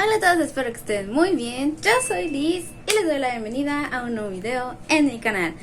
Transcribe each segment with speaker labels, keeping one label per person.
Speaker 1: Hola a todos, espero que estén muy bien. Yo soy Liz y les doy la bienvenida a un nuevo video en mi canal.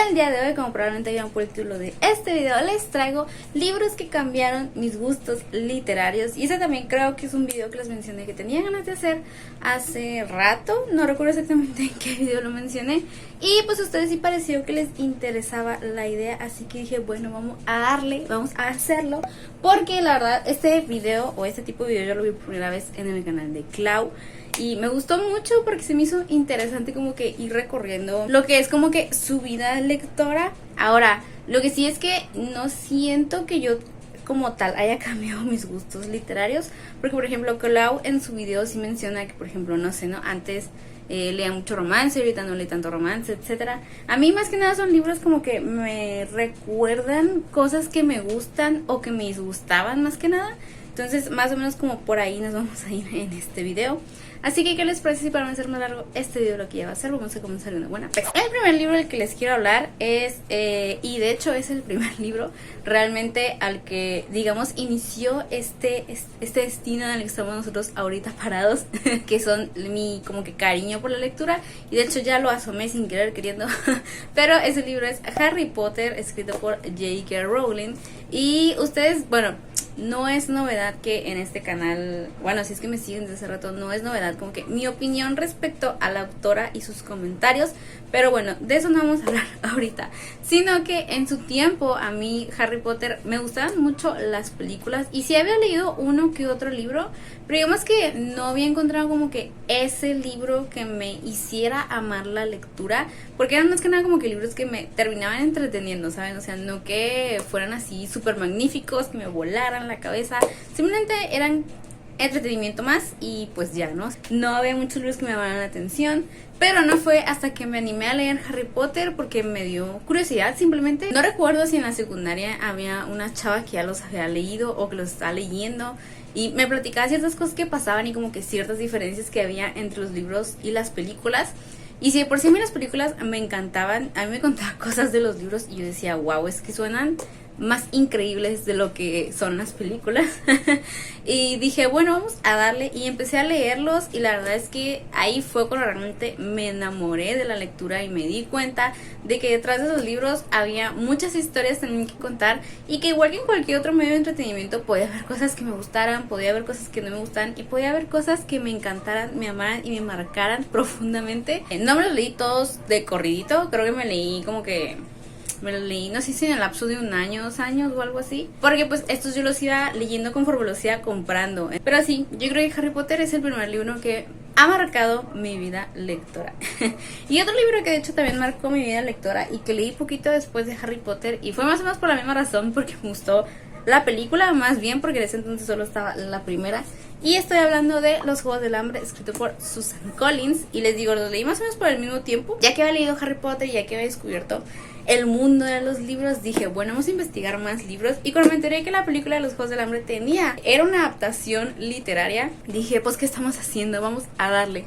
Speaker 1: El día de hoy, como probablemente vieron por el título de este video, les traigo libros que cambiaron mis gustos literarios. Y ese también creo que es un video que les mencioné que tenía ganas de hacer hace rato. No recuerdo exactamente en qué video lo mencioné. Y pues a ustedes sí pareció que les interesaba la idea, así que dije, bueno, vamos a darle, vamos a hacerlo. Porque la verdad, este video o este tipo de video yo lo vi por primera vez en el canal de Clau. Y me gustó mucho porque se me hizo interesante como que ir recorriendo lo que es como que su vida lectora. Ahora, lo que sí es que no siento que yo como tal haya cambiado mis gustos literarios. Porque por ejemplo Clau en su video sí menciona que por ejemplo, no sé, ¿no? Antes leía mucho romance, ahorita no lee tanto romance, etcétera. A mí más que nada son libros como que me recuerdan cosas que me gustan o que me disgustaban más que nada. Entonces más o menos como por ahí nos vamos a ir en este video. Así que, ¿qué les parece si para no hacer más largo este video lo que ya va a ser? Vamos a comenzar de una buena vez. El primer libro del que les quiero hablar es, y de hecho es el primer libro realmente al que, digamos, inició este destino en el que estamos nosotros ahorita parados, que son mi como que cariño por la lectura, y de hecho ya lo asomé sin querer queriendo, pero ese libro es Harry Potter, escrito por J.K. Rowling, y ustedes, bueno, no es novedad que en este canal, bueno, si es que me siguen desde hace rato, no es novedad como que mi opinión respecto a la autora y sus comentarios, pero bueno, de eso no vamos a hablar ahorita, sino que en su tiempo a mí Harry Potter me gustaban mucho las películas y sí había leído uno que otro libro, pero digamos que no había encontrado como que ese libro que me hiciera amar la lectura, porque eran más que nada como que libros que me terminaban entreteniendo, ¿saben? O sea, no que fueran así súper magníficos, que me volaran la cabeza, simplemente eran entretenimiento más y pues ya, ¿no? No había muchos libros que me llamaran la atención, pero no fue hasta que me animé a leer Harry Potter porque me dio curiosidad simplemente. No recuerdo si en la secundaria había una chava que ya los había leído o que los estaba leyendo y me platicaba ciertas cosas que pasaban y como que ciertas diferencias que había entre los libros y las películas. Y si de por sí a mí las películas me encantaban, a mí me contaban cosas de los libros y yo decía, wow, es que suenan más increíbles de lo que son las películas. Y dije, bueno, vamos a darle, y empecé a leerlos y la verdad es que ahí fue cuando realmente me enamoré de la lectura y me di cuenta de que detrás de los libros había muchas historias también que contar y que igual que en cualquier otro medio de entretenimiento podía haber cosas que me gustaran, podía haber cosas que no me gustaran y podía haber cosas que me encantaran, me amaran y me marcaran profundamente. No me los leí todos de corridito, creo que me leí como que me los leí, no sé si en el lapso de un año, 2 años o algo así, porque pues estos yo los iba leyendo conforme los iba comprando. Pero sí, yo creo que Harry Potter es el primer libro que ha marcado mi vida lectora. Y otro libro que de hecho también marcó mi vida lectora y que leí poquito después de Harry Potter, y fue más o menos por la misma razón, porque me gustó la película, más bien porque en ese entonces solo estaba la primera. Y estoy hablando de Los Juegos del Hambre, escrito por Susan Collins. Y les digo, los leí más o menos por el mismo tiempo. Ya que había leído Harry Potter y ya que había descubierto el mundo de los libros, dije, bueno, vamos a investigar más libros. Y cuando me enteré que la película de Los Juegos del Hambre era una adaptación literaria, dije, pues, ¿qué estamos haciendo? Vamos a darle.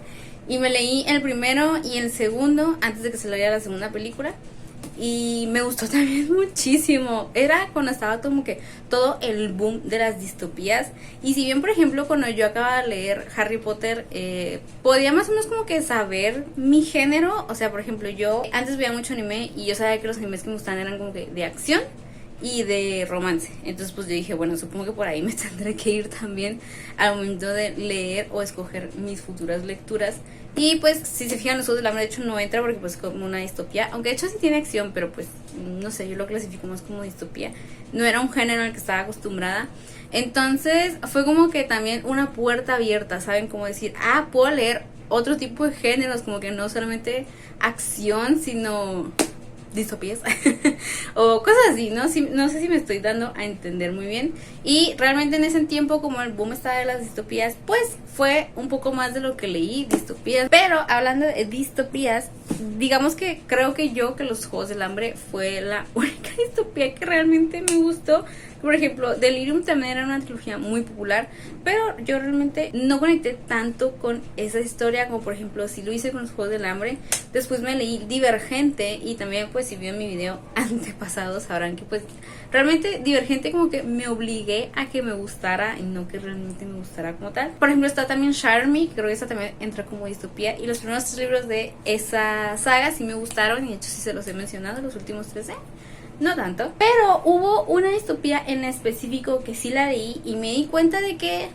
Speaker 1: Y me leí el primero y el segundo antes de que se leyera la segunda película. Y me gustó también muchísimo. Era cuando estaba como que todo el boom de las distopías. Y si bien, por ejemplo, cuando yo acababa de leer Harry Potter, podía más o menos como que saber mi género. O sea, por ejemplo, yo antes veía mucho anime y yo sabía que los animes que me gustaban eran como que de acción y de romance. Entonces pues yo dije, bueno, supongo que por ahí me tendré que ir también al momento de leer o escoger mis futuras lecturas. Y pues si se fijan, Los Juegos del Hambre de hecho no entra porque pues como una distopía, aunque de hecho sí tiene acción, pero pues no sé, yo lo clasifico más como distopía. No era un género al que estaba acostumbrada. Entonces fue como que también una puerta abierta, ¿saben? Como decir, puedo leer otro tipo de géneros, como que no solamente acción, sino distopías o cosas así, ¿no? No sé si me estoy dando a entender muy bien. Y realmente en ese tiempo, como el boom estaba de las distopías, pues fue un poco más de lo que leí, distopías. Pero hablando de distopías, digamos que creo que Los Juegos del Hambre fue la única distopía que realmente me gustó. Por ejemplo, Delirium también era una trilogía muy popular, pero yo realmente no conecté tanto con esa historia como por ejemplo si lo hice con Los Juegos del Hambre. Después me leí Divergente y también pues pues si vieron mi video antepasado sabrán que pues realmente Divergente como que me obligué a que me gustara y no que realmente me gustara como tal. Por ejemplo está también Charmy, que creo que esa también entra como distopía, y los primeros 3 libros de esa saga sí me gustaron, y de hecho sí se los he mencionado, los últimos 3 no tanto. Pero hubo una distopía en específico que sí la leí y me di cuenta de que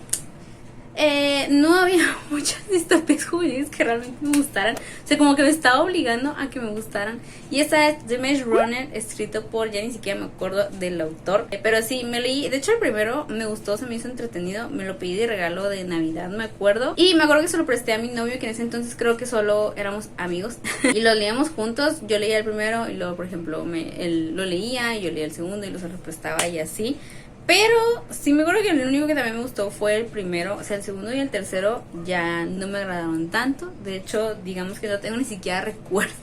Speaker 1: no había muchas distopías juveniles que realmente me gustaran. O sea, como que me estaba obligando a que me gustaran. Y esta es The Maze Runner, escrito por, ya ni siquiera me acuerdo del autor, pero sí, me leí, de hecho el primero me gustó, se me hizo entretenido. Me lo pedí de regalo de Navidad, me acuerdo. Y me acuerdo que se lo presté a mi novio, que en ese entonces creo que solo éramos amigos. Y lo leíamos juntos, yo leía el primero y luego por ejemplo él lo leía y yo leía el segundo y lo se lo prestaba y así. Pero sí me acuerdo que el único que también me gustó fue el primero. O sea, el segundo y el tercero ya no me agradaron tanto. De hecho, digamos que no tengo ni siquiera recuerdos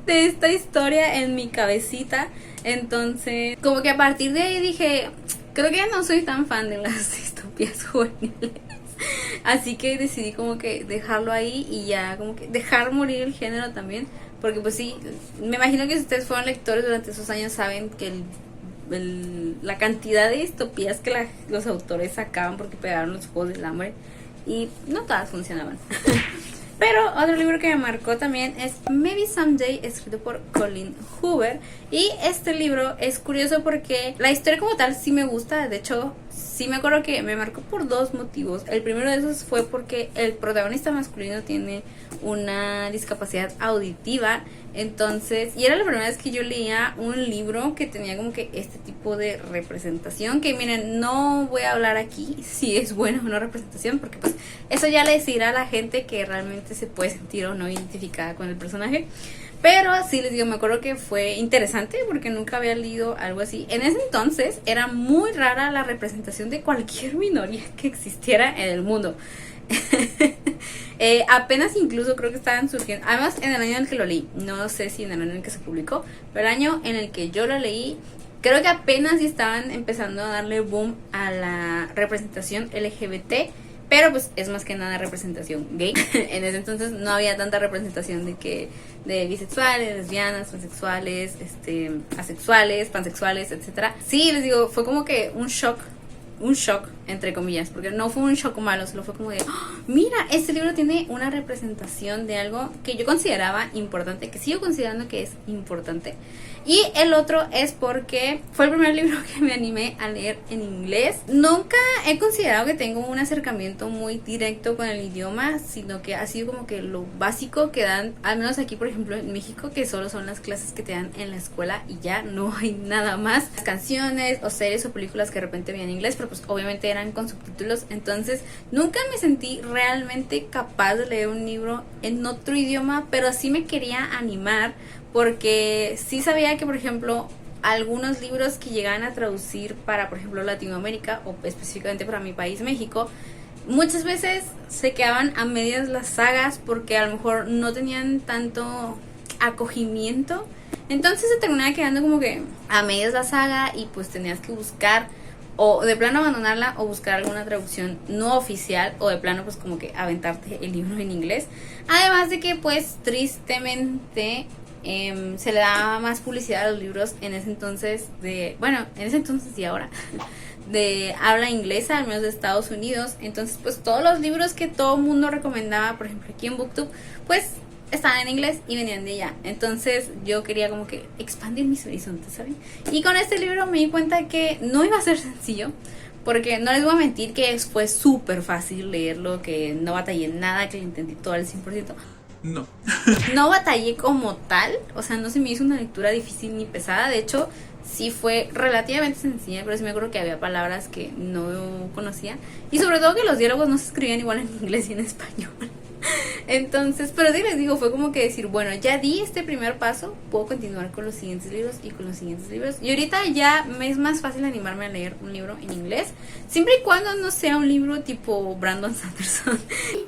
Speaker 1: de esta historia en mi cabecita. Entonces, como que a partir de ahí dije, creo que ya no soy tan fan de las distopías juveniles. Así que decidí como que dejarlo ahí y ya como que dejar morir el género también. Porque pues sí, me imagino que si ustedes fueron lectores durante esos años saben que la cantidad de distopías que los autores sacaban porque pegaron los Juegos del Hambre y no todas funcionaban. Pero otro libro que me marcó también es Maybe Someday, escrito por Colleen Hoover. Y este libro es curioso porque la historia como tal sí me gusta. De hecho, sí me acuerdo que me marcó por 2 motivos. El primero de esos fue porque el protagonista masculino tiene una discapacidad auditiva. Entonces, y era la primera vez que yo leía un libro que tenía como que este tipo de representación. Que miren, no voy a hablar aquí si es buena o no representación, porque pues eso ya le decidirá a la gente que realmente se puede sentir o no identificada con el personaje. Pero sí les digo, me acuerdo que fue interesante porque nunca había leído algo así. En ese entonces era muy rara la representación de cualquier minoría que existiera en el mundo. Apenas incluso creo que estaban surgiendo, además en el año en el que lo leí, no sé si en el año en el que se publicó, pero el año en el que yo lo leí, creo que apenas estaban empezando a darle boom a la representación LGBT. Pero pues es más que nada representación gay. En ese entonces no había tanta representación de bisexuales, lesbianas, transexuales, asexuales, pansexuales, etcétera. Sí, les digo, fue como que un shock entre comillas, porque no fue un shock malo, solo fue como de, ¡oh, mira, este libro tiene una representación de algo que yo consideraba importante, que sigo considerando que es importante. Y el otro es porque fue el primer libro que me animé a leer en inglés. Nunca he considerado que tengo un acercamiento muy directo con el idioma, sino que ha sido como que lo básico que dan, al menos aquí por ejemplo en México, que solo son las clases que te dan en la escuela y ya no hay nada más. Las canciones o series o películas que de repente veían en inglés, pero pues obviamente eran con subtítulos. Entonces nunca me sentí realmente capaz de leer un libro en otro idioma, pero sí me quería animar. Porque sí sabía que, por ejemplo, algunos libros que llegaban a traducir para, por ejemplo, Latinoamérica o específicamente para mi país, México, muchas veces se quedaban a medias las sagas porque a lo mejor no tenían tanto acogimiento. Entonces se terminaba quedando como que a medias la saga y pues tenías que buscar o de plano abandonarla o buscar alguna traducción no oficial o de plano pues como que aventarte el libro en inglés. Además de que pues tristemente se le daba más publicidad a los libros en ese entonces en ese entonces y ahora de habla inglesa, al menos de Estados Unidos. Entonces pues todos los libros que todo el mundo recomendaba, por ejemplo aquí en BookTube, pues estaban en inglés y venían de allá. Entonces yo quería como que expandir mis horizontes, ¿saben? Y con este libro me di cuenta que no iba a ser sencillo, porque no les voy a mentir que fue súper fácil leerlo, que no batallé nada, que lo entendí todo al 100%.
Speaker 2: No.
Speaker 1: No batallé como tal, o sea, no se me hizo una lectura difícil ni pesada. De hecho, sí fue relativamente sencilla, pero sí me acuerdo que había palabras que no conocía. Y sobre todo que los diálogos no se escribían igual en inglés y en español. Entonces, pero sí les digo, fue como que decir, bueno, ya di este primer paso, puedo continuar con los siguientes libros y con los siguientes libros. Y ahorita ya me es más fácil animarme a leer un libro en inglés, siempre y cuando no sea un libro tipo Brandon Sanderson.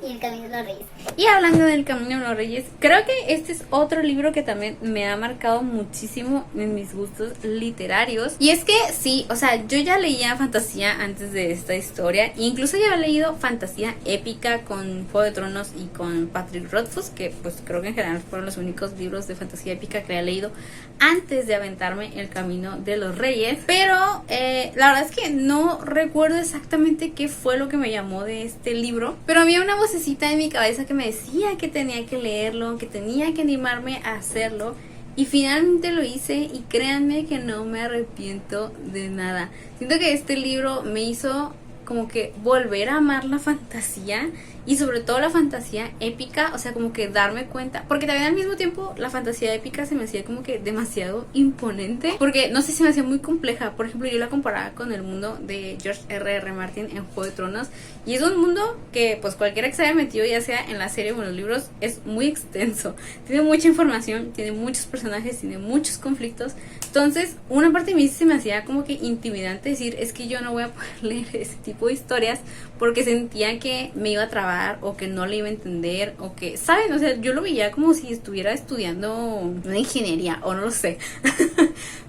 Speaker 3: Y El Camino de los Reyes.
Speaker 1: Y hablando del Camino de los Reyes, creo que este es otro libro que también me ha marcado muchísimo en mis gustos literarios. Y es que sí, o sea, yo ya leía fantasía antes de esta historia, e incluso ya había leído fantasía épica con Juego de Tronos y con Patrick Rothfuss, que pues creo que en general fueron los únicos libros de fantasía épica que había leído antes de aventarme El Camino de los Reyes. Pero la verdad es que no recuerdo exactamente qué fue lo que me llamó de este libro, pero había una vocecita en mi cabeza que me decía que tenía que leerlo, que tenía que animarme a hacerlo. Y finalmente lo hice y créanme que no me arrepiento de nada. Siento que este libro me hizo como que volver a amar la fantasía y sobre todo la fantasía épica, o sea, como que darme cuenta, porque también al mismo tiempo la fantasía épica se me hacía como que demasiado imponente, porque no sé, se me hacía muy compleja. Por ejemplo, yo la comparaba con el mundo de George R.R. Martin en Juego de Tronos, y es un mundo que pues cualquiera que se haya metido, ya sea en la serie o en los libros, es muy extenso, tiene mucha información, tiene muchos personajes, tiene muchos conflictos. Entonces una parte de mí se me hacía como que intimidante decir, es que yo no voy a poder leer ese tipo de historias, porque sentía que me iba a trabar o que no le iba a entender, o que, ¿saben? O sea, yo lo veía como si estuviera estudiando una ingeniería o no lo sé.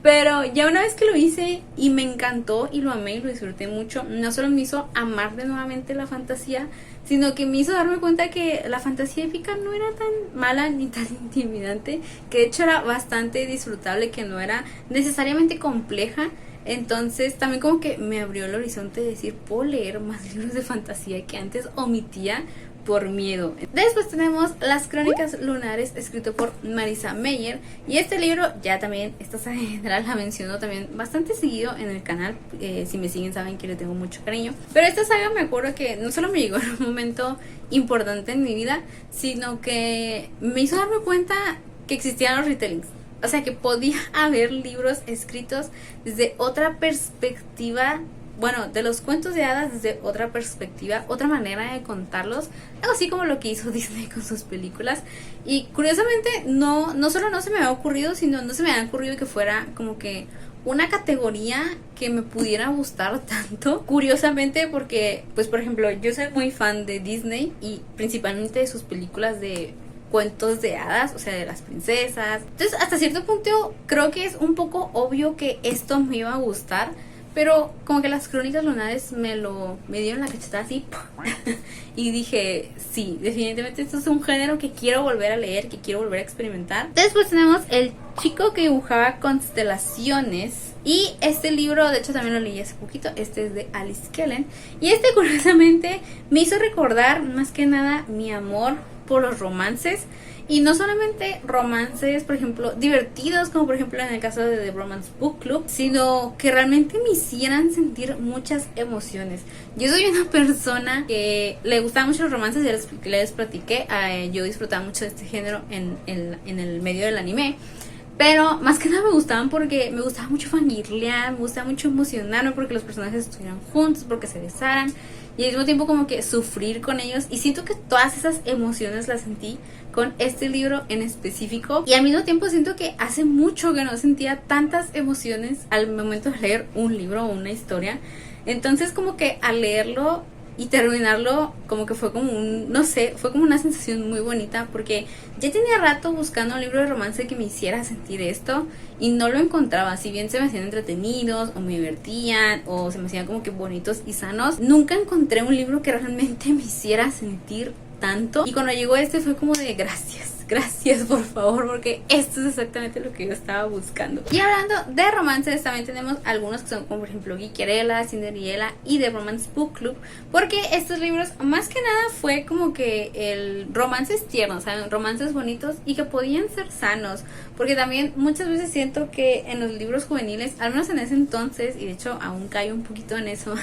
Speaker 1: Pero ya una vez que lo hice y me encantó y lo amé y lo disfruté mucho, no solo me hizo amar de nuevamente la fantasía, sino que me hizo darme cuenta que la fantasía épica no era tan mala ni tan intimidante, que de hecho era bastante disfrutable, que no era necesariamente compleja. Entonces también como que me abrió el horizonte de decir, puedo leer más libros de fantasía que antes omitía por miedo. Después tenemos Las Crónicas Lunares, escrito por Marissa Meyer, y este libro ya también, esta saga en general la menciono también bastante seguido en el canal. Si me siguen saben que le tengo mucho cariño, pero esta saga me acuerdo que no solo me llegó en un momento importante en mi vida, sino que me hizo darme cuenta que existían los retellings. O sea, que podía haber libros escritos desde otra perspectiva, bueno, de los cuentos de hadas desde otra perspectiva, otra manera de contarlos, algo así como lo que hizo Disney con sus películas. Y curiosamente no solo no se me había ocurrido, sino no se me había ocurrido que fuera como que una categoría que me pudiera gustar tanto. Curiosamente, porque pues por ejemplo yo soy muy fan de Disney y principalmente de sus películas de cuentos de hadas, o sea, de las princesas. Entonces hasta cierto punto creo que es un poco obvio que esto me iba a gustar, pero como que Las Crónicas Lunares me dieron la cachetada así y dije, sí, definitivamente esto es un género que quiero volver a leer, que quiero volver a experimentar. Después tenemos El chico que dibujaba constelaciones, y este libro de hecho también lo leí hace poquito. Este es de Alice Kellen, y este curiosamente me hizo recordar más que nada mi amor por los romances, y no solamente romances, por ejemplo, divertidos, como por ejemplo en el caso de The Romance Book Club, sino que realmente me hicieran sentir muchas emociones. Yo soy una persona que le gustaban mucho los romances, ya les platiqué, yo disfrutaba mucho de este género en el medio del anime. Pero más que nada me gustaban porque me gustaba mucho fangirlear, me gustaba mucho emocionarme porque los personajes estuvieran juntos, porque se besaran, y al mismo tiempo como que sufrir con ellos. Y siento que todas esas emociones las sentí con este libro en específico. Y al mismo tiempo siento que hace mucho que no sentía tantas emociones al momento de leer un libro o una historia. Entonces como que al leerlo y terminarlo como que fue como no sé, fue como una sensación muy bonita, porque ya tenía rato buscando un libro de romance que me hiciera sentir esto y no lo encontraba. Si bien se me hacían entretenidos o me divertían o se me hacían como que bonitos y sanos, nunca encontré un libro que realmente me hiciera sentir tanto. Y cuando llegó este fue como de gracias por favor, porque esto es exactamente lo que yo estaba buscando. Y hablando de romances, también tenemos algunos que son como por ejemplo Geekerella, Cinderella y The Romance Book Club, porque estos libros más que nada fue como que el romances tiernos, ¿saben? Romances bonitos y que podían ser sanos, porque también muchas veces siento que en los libros juveniles, al menos en ese entonces, y de hecho aún cae un poquito en eso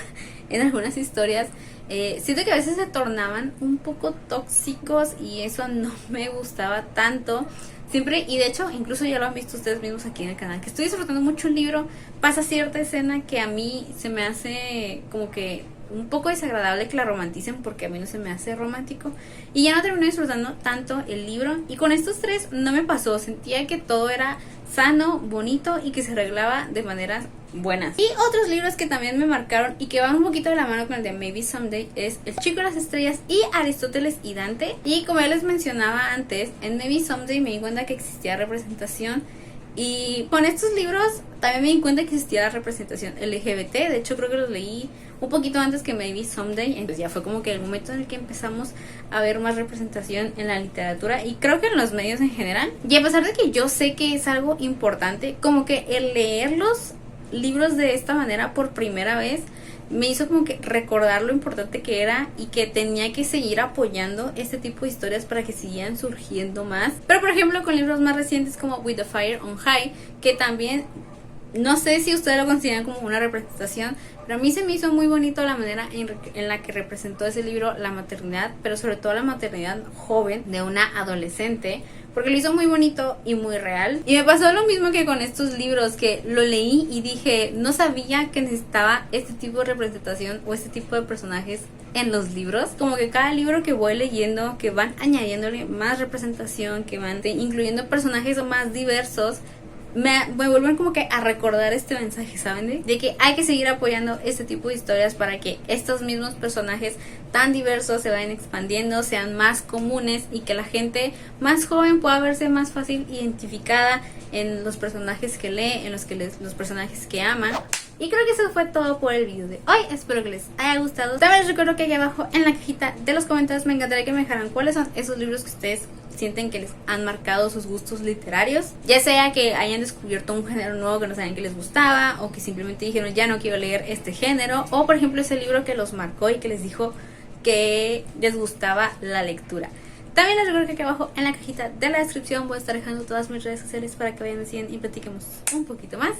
Speaker 1: en algunas historias, siento que a veces se tornaban un poco tóxicos y eso no me gustaba tanto. Siempre, y de hecho incluso ya lo han visto ustedes mismos aquí en el canal, que estoy disfrutando mucho un libro, pasa cierta escena que a mí se me hace como que un poco desagradable que la romanticen, porque a mí no se me hace romántico y ya no termino disfrutando tanto el libro. Y con estos tres no me pasó, sentía que todo era sano, bonito y que se arreglaba de maneras buenas. Y otros libros que también me marcaron y que van un poquito de la mano con el de Maybe Someday es El Chico de las Estrellas y Aristóteles y Dante. Y como ya les mencionaba antes, en Maybe Someday me di cuenta que existía representación, y con estos libros también me di cuenta que existía la representación LGBT. De hecho creo que los leí un poquito antes que Maybe Someday, entonces ya fue como que el momento en el que empezamos a ver más representación en la literatura y creo que en los medios en general. Y a pesar de que yo sé que es algo importante, como que el leer los libros de esta manera por primera vez me hizo como que recordar lo importante que era y que tenía que seguir apoyando este tipo de historias para que siguieran surgiendo más. Pero por ejemplo con libros más recientes como With the Fire on High, que también no sé si ustedes lo consideran como una representación, pero a mí se me hizo muy bonito la manera en la que representó ese libro la maternidad, pero sobre todo la maternidad joven de una adolescente, porque lo hizo muy bonito y muy real. Y me pasó lo mismo que con estos libros, que lo leí y dije, no sabía que necesitaba este tipo de representación o este tipo de personajes en los libros. Como que cada libro que voy leyendo, que van añadiéndole más representación, que van incluyendo personajes más diversos, me vuelven como que a recordar este mensaje, ¿saben? De que hay que seguir apoyando este tipo de historias para que estos mismos personajes tan diversos se vayan expandiendo, sean más comunes y que la gente más joven pueda verse más fácil identificada en los personajes que lee, en los personajes que aman. Y creo que eso fue todo por el video de hoy. Espero que les haya gustado. También les recuerdo que aquí abajo en la cajita de los comentarios me encantaría que me dejaran cuáles son esos libros que ustedes sienten que les han marcado sus gustos literarios, ya sea que hayan descubierto un género nuevo que no sabían que les gustaba, o que simplemente dijeron ya no quiero leer este género, o por ejemplo ese libro que los marcó y que les dijo que les gustaba la lectura. También les recuerdo que aquí abajo en la cajita de la descripción voy a estar dejando todas mis redes sociales para que vayan, me sigan y platiquemos un poquito más.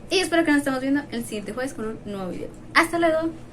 Speaker 1: Y espero que nos estemos viendo el siguiente jueves con un nuevo video. ¡Hasta luego!